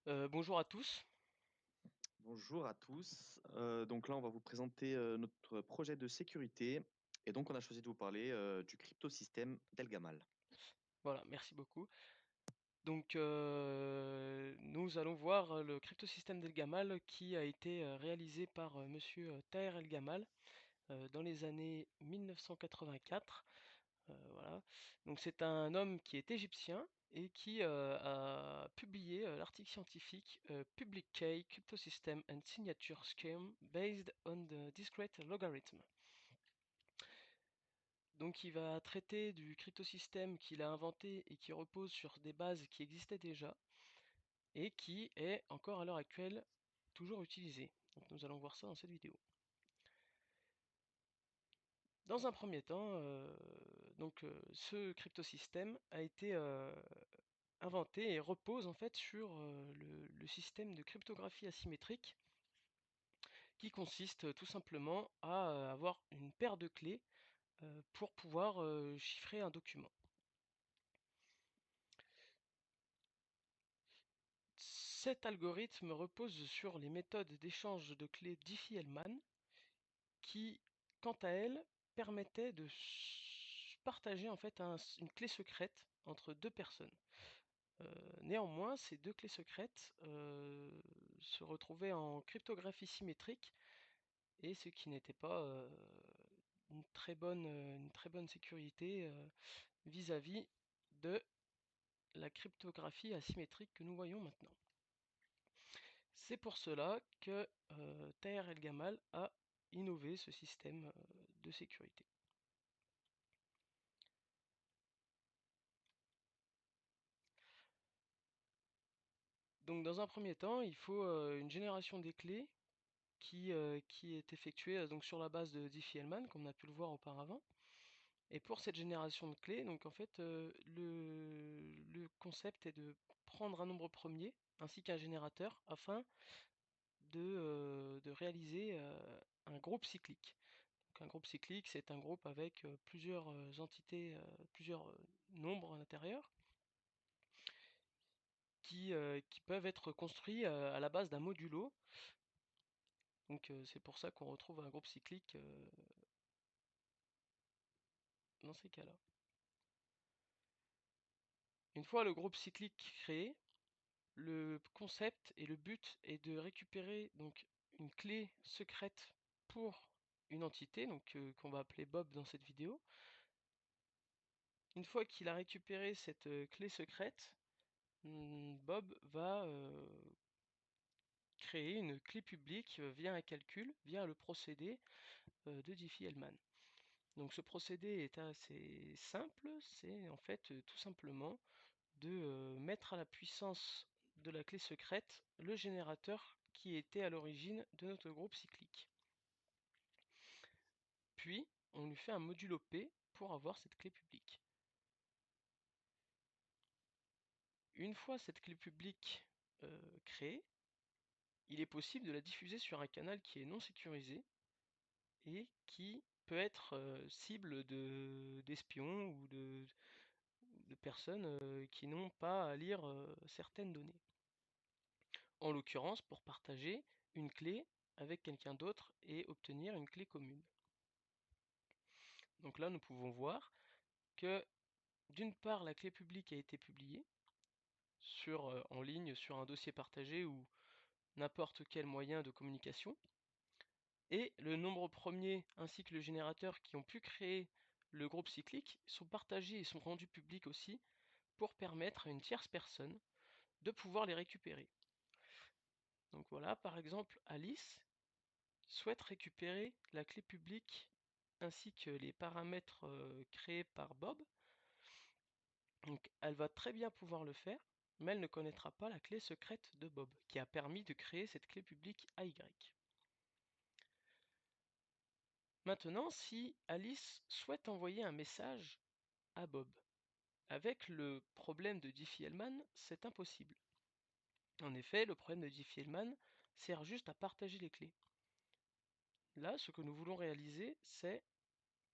Bonjour à tous. Bonjour à tous. Donc là, on va vous présenter notre projet de sécurité. Et donc, on a choisi de vous parler du cryptosystème d'Elgamal. Voilà, merci beaucoup. Donc, nous allons voir le cryptosystème d'El-Gamal qui a été réalisé par Monsieur Taher El-Gamal dans les années 1984. Voilà. Donc, c'est un homme qui est égyptien et qui a publié l'article scientifique Public Key Crypto System and Signature Scheme based on the discrete logarithm. Donc il va traiter du cryptosystème qu'il a inventé et qui repose sur des bases qui existaient déjà et qui est encore à l'heure actuelle toujours utilisé. Donc nous allons voir ça dans cette vidéo. Dans un premier temps, ce cryptosystème a été inventé et repose en fait sur le système de cryptographie asymétrique qui consiste tout simplement à avoir une paire de clés pour pouvoir chiffrer un document. Cet algorithme repose sur les méthodes d'échange de clés Diffie-Hellman qui, quant à elles, permettaient de partager en fait une clé secrète entre deux personnes. Néanmoins, ces deux clés secrètes se retrouvaient en cryptographie symétrique et ce qui n'était pas une très bonne sécurité vis-à-vis de la cryptographie asymétrique que nous voyons maintenant. C'est pour cela que Taher El-Gamal a innové ce système de sécurité. Donc dans un premier temps, il faut une génération des clés qui est effectuée donc sur la base de Diffie-Hellman, comme on a pu le voir auparavant. Et pour cette génération de clés, donc en fait, le concept est de prendre un nombre premier ainsi qu'un générateur afin de réaliser un groupe cyclique. Donc un groupe cyclique, c'est un groupe avec plusieurs entités, plusieurs nombres à l'intérieur, qui peuvent être construits à la base d'un modulo. Donc c'est pour ça qu'on retrouve un groupe cyclique dans ces cas-là. Une fois le groupe cyclique créé, le concept et le but est de récupérer donc une clé secrète pour une entité, donc qu'on va appeler Bob dans cette vidéo. Une fois qu'il a récupéré cette clé secrète, Bob va créer une clé publique via un calcul, via le procédé de Diffie-Hellman. Donc ce procédé est assez simple, c'est en fait tout simplement de mettre à la puissance de la clé secrète le générateur qui était à l'origine de notre groupe cyclique. Puis on lui fait un modulo P pour avoir cette clé publique. Une fois cette clé publique créée, il est possible de la diffuser sur un canal qui est non sécurisé et qui peut être cible d'espions ou de personnes qui n'ont pas à lire certaines données. En l'occurrence, pour partager une clé avec quelqu'un d'autre et obtenir une clé commune. Donc là, nous pouvons voir que d'une part, la clé publique a été publiée en ligne sur un dossier partagé ou n'importe quel moyen de communication, et le nombre premier ainsi que le générateur qui ont pu créer le groupe cyclique sont partagés et sont rendus publics aussi pour permettre à une tierce personne de pouvoir les récupérer. Donc voilà, par exemple, Alice souhaite récupérer la clé publique ainsi que les paramètres créés par Bob. Donc elle va très bien pouvoir le faire, mais elle ne connaîtra pas la clé secrète de Bob, qui a permis de créer cette clé publique AY. Maintenant, si Alice souhaite envoyer un message à Bob, avec le problème de Diffie-Hellman, c'est impossible. En effet, le problème de Diffie-Hellman sert juste à partager les clés. Là, ce que nous voulons réaliser, c'est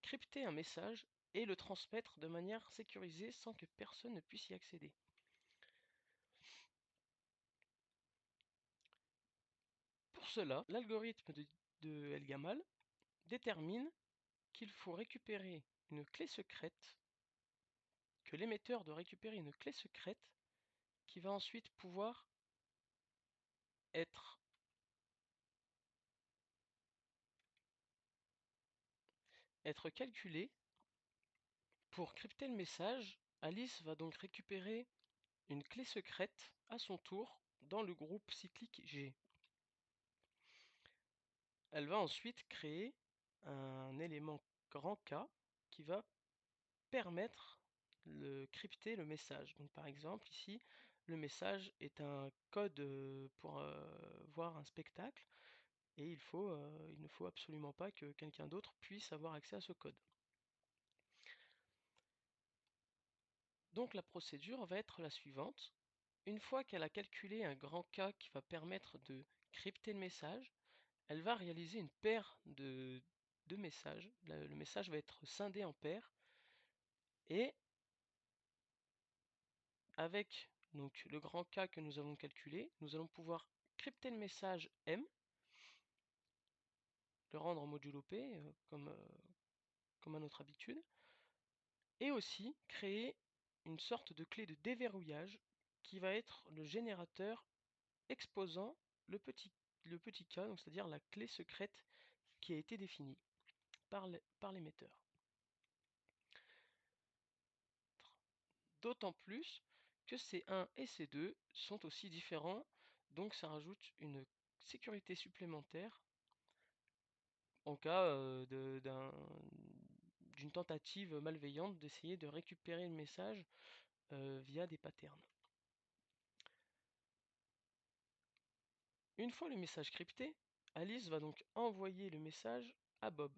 crypter un message et le transmettre de manière sécurisée sans que personne ne puisse y accéder. cela, l'algorithme de Elgamal détermine qu'il faut récupérer une clé secrète, que l'émetteur doit récupérer une clé secrète qui va ensuite pouvoir être calculée. Pour crypter le message, Alice va donc récupérer une clé secrète à son tour dans le groupe cyclique G. Elle va ensuite créer un élément grand K qui va permettre de crypter le message. Donc par exemple ici, le message est un code pour voir un spectacle et il ne faut absolument pas que quelqu'un d'autre puisse avoir accès à ce code. Donc la procédure va être la suivante. Une fois qu'elle a calculé un grand K qui va permettre de crypter le message, elle va réaliser une paire de messages. Le message va être scindé en paires et avec donc, le grand K que nous avons calculé, nous allons pouvoir crypter le message M, le rendre en modulo P comme à notre habitude, et aussi créer une sorte de clé de déverrouillage qui va être le générateur exposant le petit K, donc c'est-à-dire la clé secrète qui a été définie par l'émetteur. D'autant plus que C1 et C2 sont aussi différents, donc ça rajoute une sécurité supplémentaire en cas d'une tentative malveillante d'essayer de récupérer le message via des patterns. Une fois le message crypté, Alice va donc envoyer le message à Bob.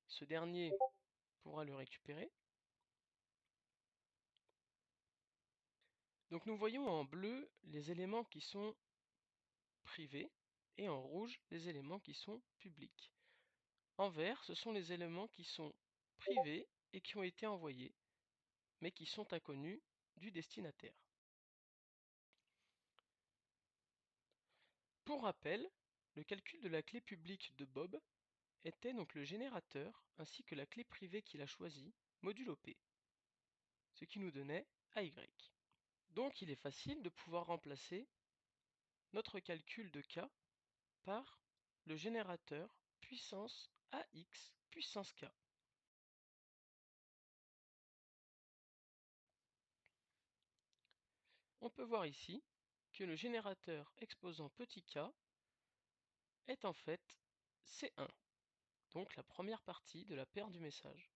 Ce dernier pourra le récupérer. Donc nous voyons en bleu les éléments qui sont privés et en rouge les éléments qui sont publics. En vert, ce sont les éléments qui sont privés et qui ont été envoyés, mais qui sont inconnus du destinataire. Pour rappel, le calcul de la clé publique de Bob était donc le générateur ainsi que la clé privée qu'il a choisie, modulo P, ce qui nous donnait AY. Donc il est facile de pouvoir remplacer notre calcul de K par le générateur puissance AX puissance K. On peut voir ici que le générateur exposant petit k est en fait C1, donc la première partie de la paire du message.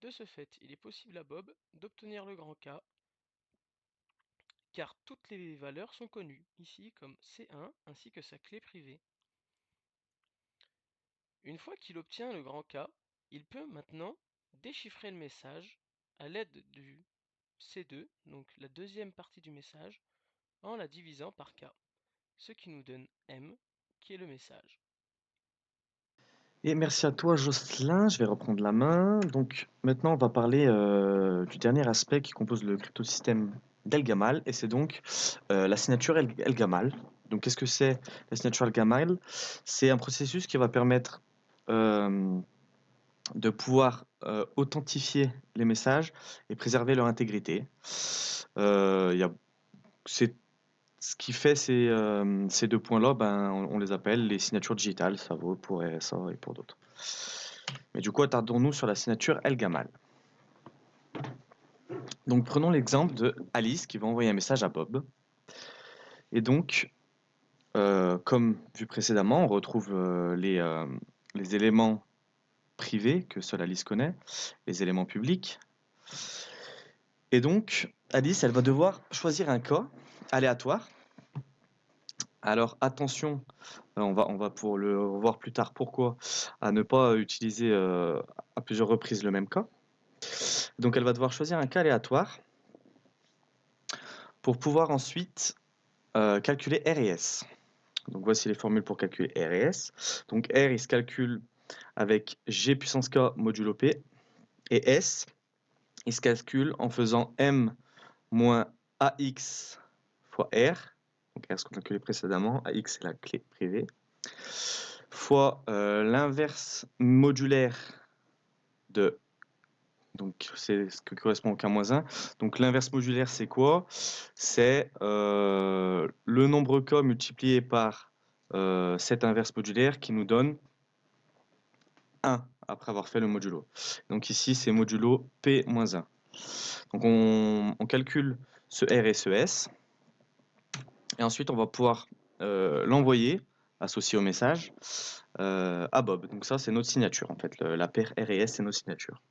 De ce fait, il est possible à Bob d'obtenir le grand K, car toutes les valeurs sont connues, ici comme C1 ainsi que sa clé privée. Une fois qu'il obtient le grand K, il peut maintenant déchiffrer le message à l'aide du C2, donc la deuxième partie du message, en la divisant par K, ce qui nous donne M, qui est le message. Et merci à toi, Jocelyn. Je vais reprendre la main. Donc maintenant, on va parler du dernier aspect qui compose le cryptosystème d'Elgamal, et c'est donc la signature Elgamal. Donc qu'est-ce que c'est la signature Elgamal? C'est un processus qui va permettre euh, de pouvoir authentifier les messages et préserver leur intégrité. Il y a, c'est ce qui fait ces deux points-là, ben, on les appelle les signatures digitales. Ça vaut pour RSA et pour d'autres. Mais du coup, attardons-nous sur la signature El-Gamal. Donc prenons l'exemple de Alice qui va envoyer un message à Bob. Et donc, comme vu précédemment, on retrouve les éléments privés que seule Alice connaît, les éléments publics. Et donc, Alice, elle va devoir choisir un cas aléatoire. Alors attention, on va pour le revoir plus tard pourquoi, à ne pas utiliser à plusieurs reprises le même cas. Donc elle va devoir choisir un cas aléatoire pour pouvoir ensuite calculer R et S. Donc voici les formules pour calculer R et S. Donc R, il se calcule avec G puissance K modulo P, et S, il se calcule en faisant M moins AX fois R, donc R ce qu'on a calculé précédemment, AX c'est la clé privée, fois l'inverse modulaire de, donc c'est ce que correspond au K-1. Donc l'inverse modulaire c'est quoi? C'est le nombre K multiplié par cet inverse modulaire qui nous donne 1 après avoir fait le modulo. Donc ici c'est modulo P-1. Donc on calcule ce R et ce S, et ensuite on va pouvoir l'envoyer, associé au message, à Bob. Donc ça c'est notre signature en fait, la paire R et S c'est notre signature.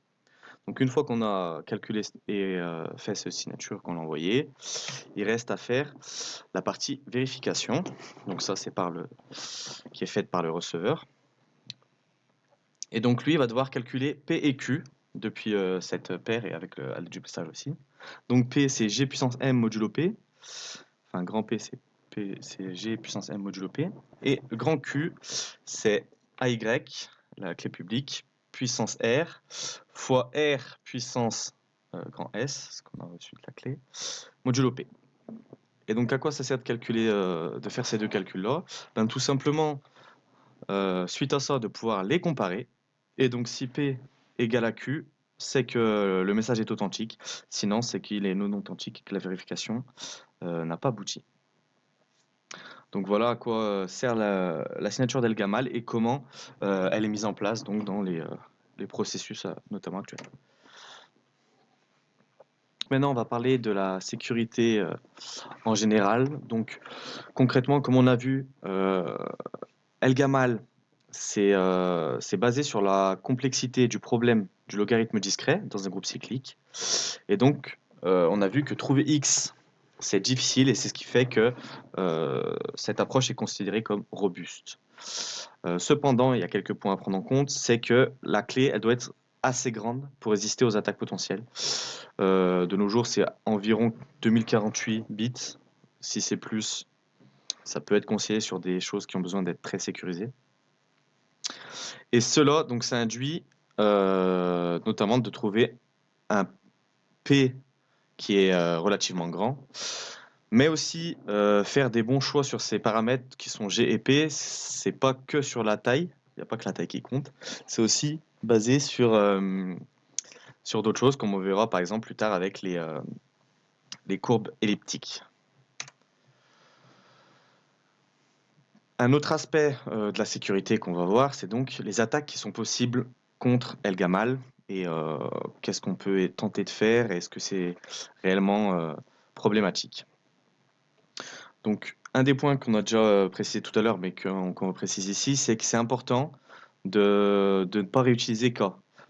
Donc une fois qu'on a calculé et fait cette signature, qu'on l'a envoyé, il reste à faire la partie vérification. Donc ça c'est qui est faite par le receveur. Et donc lui il va devoir calculer P et Q depuis cette paire et avec le duplessage aussi. Donc P c'est G puissance M modulo P, enfin grand P c'est G puissance M modulo P, et le grand Q c'est AY, la clé publique, puissance R, fois R puissance grand S, ce qu'on a reçu de la clé, modulo P. Et donc à quoi ça sert de calculer, de faire ces deux calculs-là? Ben, tout simplement, suite à ça, de pouvoir les comparer. Et donc si P égale à Q, c'est que le message est authentique. Sinon, c'est qu'il est non authentique et que la vérification n'a pas abouti. Donc voilà à quoi sert la signature d'Elgamal et comment elle est mise en place donc, dans les processus notamment actuels. Maintenant, on va parler de la sécurité en général. Donc concrètement, comme on a vu, Elgamal, c'est basé sur la complexité du problème du logarithme discret dans un groupe cyclique. Et donc, on a vu que trouver x, c'est difficile et c'est ce qui fait que cette approche est considérée comme robuste. Cependant, il y a quelques points à prendre en compte, c'est que la clé, elle doit être assez grande pour résister aux attaques potentielles. De nos jours, c'est environ 2048 bits. Si c'est plus, ça peut être conseillé sur des choses qui ont besoin d'être très sécurisées. Et cela, donc, ça induit notamment de trouver un P qui est relativement grand, mais aussi faire des bons choix sur ces paramètres qui sont G et P. C'est pas que sur la taille, il n'y a pas que la taille qui compte, c'est aussi basé sur d'autres choses, comme on verra par exemple plus tard avec les courbes elliptiques. Un autre aspect de la sécurité qu'on va voir, c'est donc les attaques qui sont possibles contre Elgamal et qu'est-ce qu'on peut tenter de faire et est-ce que c'est réellement problématique. Donc un des points qu'on a déjà précisé tout à l'heure mais qu'on précise ici, c'est que c'est important de ne pas réutiliser K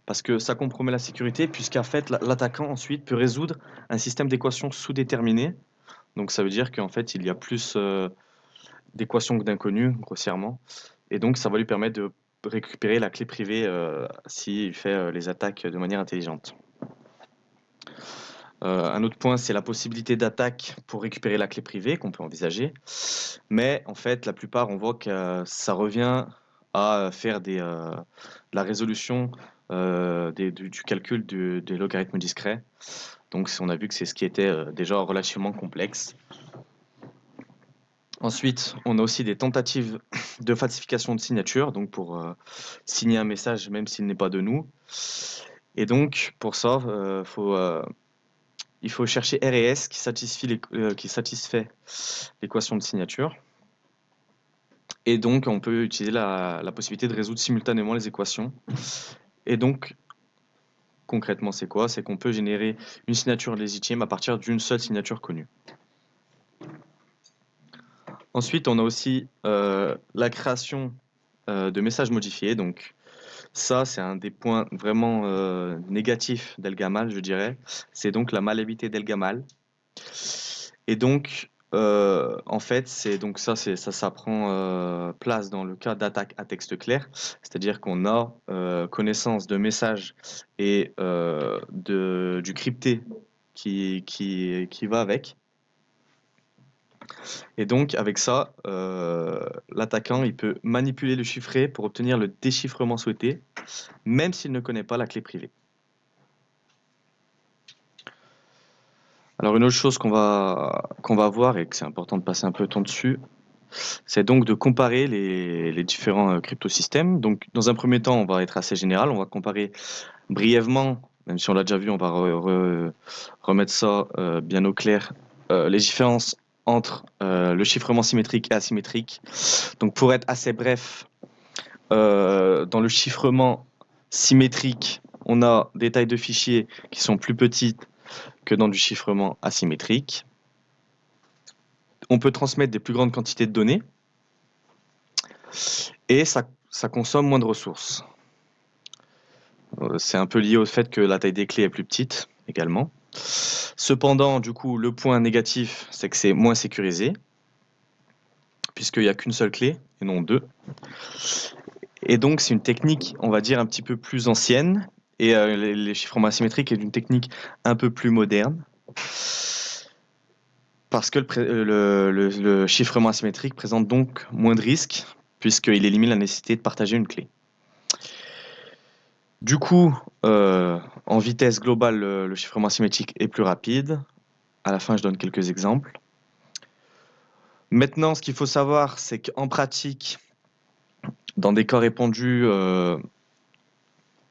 parce que ça compromet la sécurité puisqu'en fait l'attaquant ensuite peut résoudre un système d'équations sous-déterminées. Donc ça veut dire qu'en fait il y a plus d'équations que d'inconnus, grossièrement. Et donc, ça va lui permettre de récupérer la clé privée s'il fait les attaques de manière intelligente. Un autre point, c'est la possibilité d'attaque pour récupérer la clé privée qu'on peut envisager. Mais en fait, la plupart, on voit que ça revient à faire de la résolution du calcul des logarithmes discrets. Donc, on a vu que c'est ce qui était déjà relativement complexe. Ensuite, on a aussi des tentatives de falsification de signature, donc pour signer un message même s'il n'est pas de nous. Et donc, pour ça, il faut chercher R et S qui satisfait l'équation de signature. Et donc, on peut utiliser la possibilité de résoudre simultanément les équations. Et donc, concrètement, c'est quoi? C'est qu'on peut générer une signature légitime à partir d'une seule signature connue. Ensuite, on a aussi la création de messages modifiés. Donc, ça, c'est un des points vraiment négatifs d'Elgamal, je dirais. C'est donc la malléabilité d'Elgamal. Et donc, en fait, ça prend place dans le cas d'attaque à texte clair, c'est-à-dire qu'on a connaissance de messages et du crypté qui va avec. Et donc, avec ça, l'attaquant, il peut manipuler le chiffré pour obtenir le déchiffrement souhaité, même s'il ne connaît pas la clé privée. Alors une autre chose qu'on va voir et que c'est important de passer un peu de temps dessus, c'est donc de comparer les différents cryptosystèmes. Donc dans un premier temps, on va être assez général, on va comparer brièvement, même si on l'a déjà vu, on va remettre ça bien au clair, les différences entre le chiffrement symétrique et asymétrique. Donc pour être assez bref, dans le chiffrement symétrique, on a des tailles de fichiers qui sont plus petites que dans du chiffrement asymétrique. On peut transmettre des plus grandes quantités de données et ça consomme moins de ressources. C'est un peu lié au fait que la taille des clés est plus petite également. Cependant, du coup, le point négatif, c'est que c'est moins sécurisé, puisqu'il n'y a qu'une seule clé et non deux. Et donc, c'est une technique, on va dire, un petit peu plus ancienne, et les chiffrements asymétriques est une technique un peu plus moderne, parce que le chiffrement asymétrique présente donc moins de risques, puisqu'il élimine la nécessité de partager une clé. Du coup, en vitesse globale, le chiffrement asymétrique est plus rapide. À la fin, je donne quelques exemples. Maintenant, ce qu'il faut savoir, c'est qu'en pratique, dans des cas répandus,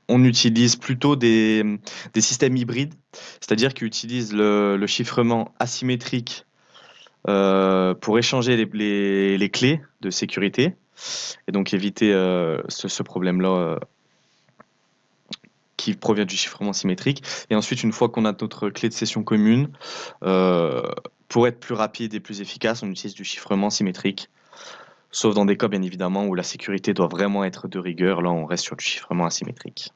on utilise plutôt des systèmes hybrides, c'est-à-dire qu'ils utilisent le chiffrement asymétrique pour échanger les clés de sécurité et donc éviter ce problème-là qui provient du chiffrement symétrique. Et ensuite, une fois qu'on a notre clé de session commune, pour être plus rapide et plus efficace, on utilise du chiffrement symétrique. Sauf dans des cas, bien évidemment, où la sécurité doit vraiment être de rigueur. Là, on reste sur du chiffrement asymétrique.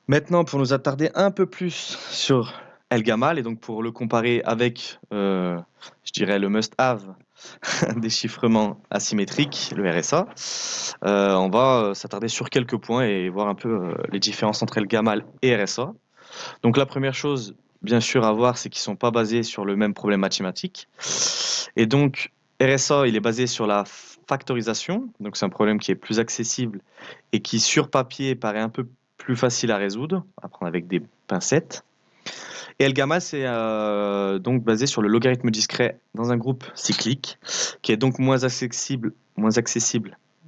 Maintenant, pour nous attarder un peu plus sur El-Gamal, et donc pour le comparer avec, je dirais, le must-have des chiffrements asymétriques, le RSA, on va s'attarder sur quelques points et voir un peu les différences entre El-Gamal et RSA. Donc la première chose, bien sûr, à voir, c'est qu'ils ne sont pas basés sur le même problème mathématique. Et donc, RSA, il est basé sur la factorisation. Donc c'est un problème qui est plus accessible et qui, sur papier, paraît un peu plus facile à résoudre, à prendre avec des pincettes. Et El-Gamal, c'est donc basé sur le logarithme discret dans un groupe cyclique, qui est donc moins accessible,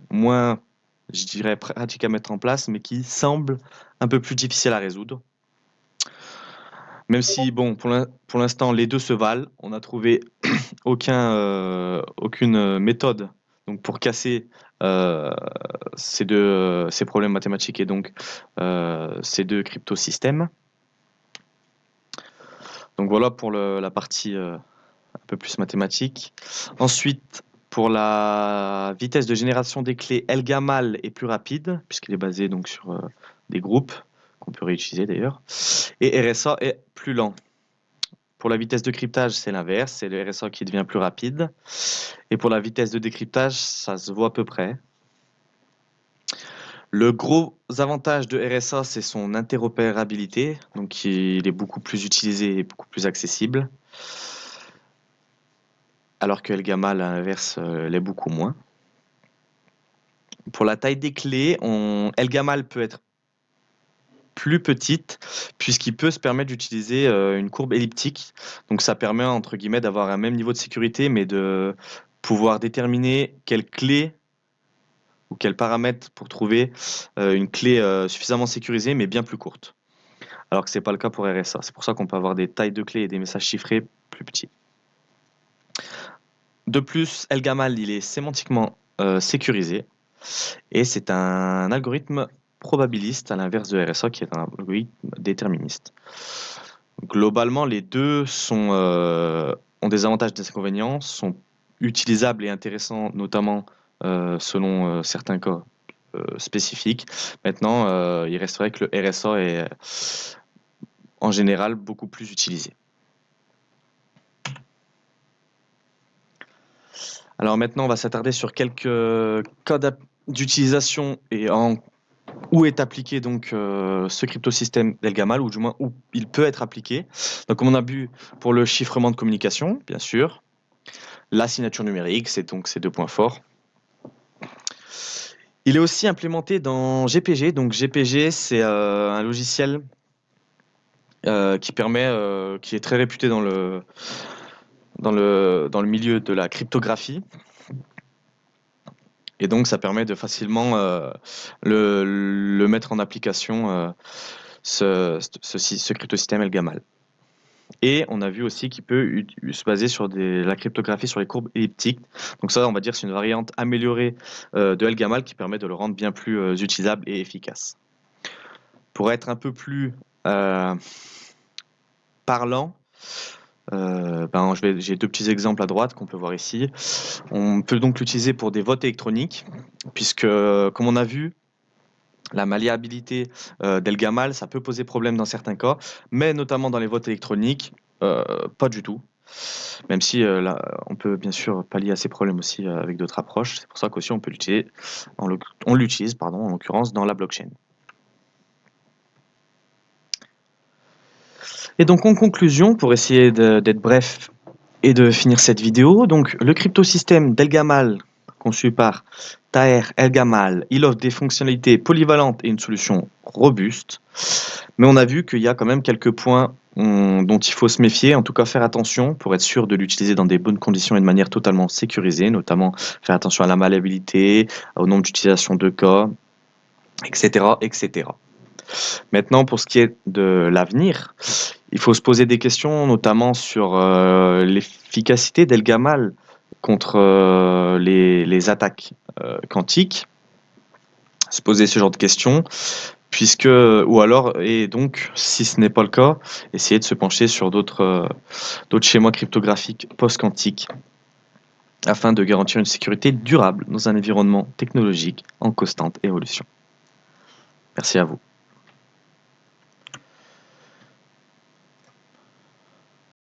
moins, je dirais, pratique à mettre en place, mais qui semble un peu plus difficile à résoudre. Même si, bon, pour l'instant, les deux se valent. On n'a trouvé aucune méthode donc, pour casser ces problèmes mathématiques et donc ces deux cryptosystèmes. Donc voilà pour la partie un peu plus mathématique. Ensuite, pour la vitesse de génération des clés, El-Gamal est plus rapide, puisqu'il est basé donc, sur des groupes, qu'on peut réutiliser d'ailleurs. Et RSA est plus lent. Pour la vitesse de cryptage, c'est l'inverse, c'est le RSA qui devient plus rapide. Et pour la vitesse de décryptage, ça se voit à peu près. Le gros avantage de RSA, c'est son interopérabilité, donc il est beaucoup plus utilisé et beaucoup plus accessible. Alors que El-Gamal, à l'inverse, l'est beaucoup moins. Pour la taille des clés, El-Gamal peut être plus petite puisqu'il peut se permettre d'utiliser une courbe elliptique. Donc ça permet entre guillemets d'avoir un même niveau de sécurité mais de pouvoir déterminer quelle clé ou quel paramètre pour trouver une clé suffisamment sécurisée mais bien plus courte. Alors que c'est pas le cas pour RSA. C'est pour ça qu'on peut avoir des tailles de clés et des messages chiffrés plus petits. De plus, El-Gamal, il est sémantiquement sécurisé et c'est un algorithme probabiliste à l'inverse de RSA qui est un algorithme déterministe. Globalement, les deux ont des avantages et des inconvénients, sont utilisables et intéressants, notamment selon certains cas spécifiques. Maintenant, il resterait que le RSA est en général beaucoup plus utilisé. Alors maintenant, on va s'attarder sur quelques cas d'utilisation et où est appliqué donc ce cryptosystème d'El-Gamal, ou du moins où il peut être appliqué. Donc comme on a vu pour le chiffrement de communication, bien sûr, la signature numérique, c'est donc ces deux points forts. Il est aussi implémenté dans GPG. Donc GPG, c'est un logiciel qui est très réputé dans le milieu de la cryptographie. Et donc, ça permet de facilement le mettre en application, ce cryptosystème Elgamal. Et on a vu aussi qu'il peut se baser sur la cryptographie sur les courbes elliptiques. Donc ça, on va dire, c'est une variante améliorée de Elgamal qui permet de le rendre bien plus utilisable et efficace. Pour être un peu plus parlant, j'ai deux petits exemples à droite qu'on peut voir ici. On peut donc l'utiliser pour des votes électroniques, puisque, comme on a vu, la malléabilité d'Elgamal, ça peut poser problème dans certains cas, mais notamment dans les votes électroniques, pas du tout. Même si là, on peut bien sûr pallier à ces problèmes aussi avec d'autres approches. C'est pour ça qu'aussi on peut l'utiliser, on l'utilise, pardon, en l'occurrence dans la blockchain. Et donc en conclusion, pour essayer d'être bref et de finir cette vidéo, donc le cryptosystème d'Elgamal conçu par Taher Elgamal, il offre des fonctionnalités polyvalentes et une solution robuste. Mais on a vu qu'il y a quand même quelques points dont il faut se méfier, en tout cas faire attention pour être sûr de l'utiliser dans des bonnes conditions et de manière totalement sécurisée, notamment faire attention à la malléabilité, au nombre d'utilisations de cas, etc., etc. Maintenant, pour ce qui est de l'avenir, il faut se poser des questions, notamment sur l'efficacité d'Elgamal contre les attaques quantiques. Se poser ce genre de questions, puisque, ou alors, et donc, si ce n'est pas le cas, essayer de se pencher sur d'autres schémas cryptographiques post-quantiques afin de garantir une sécurité durable dans un environnement technologique en constante évolution. Merci à vous.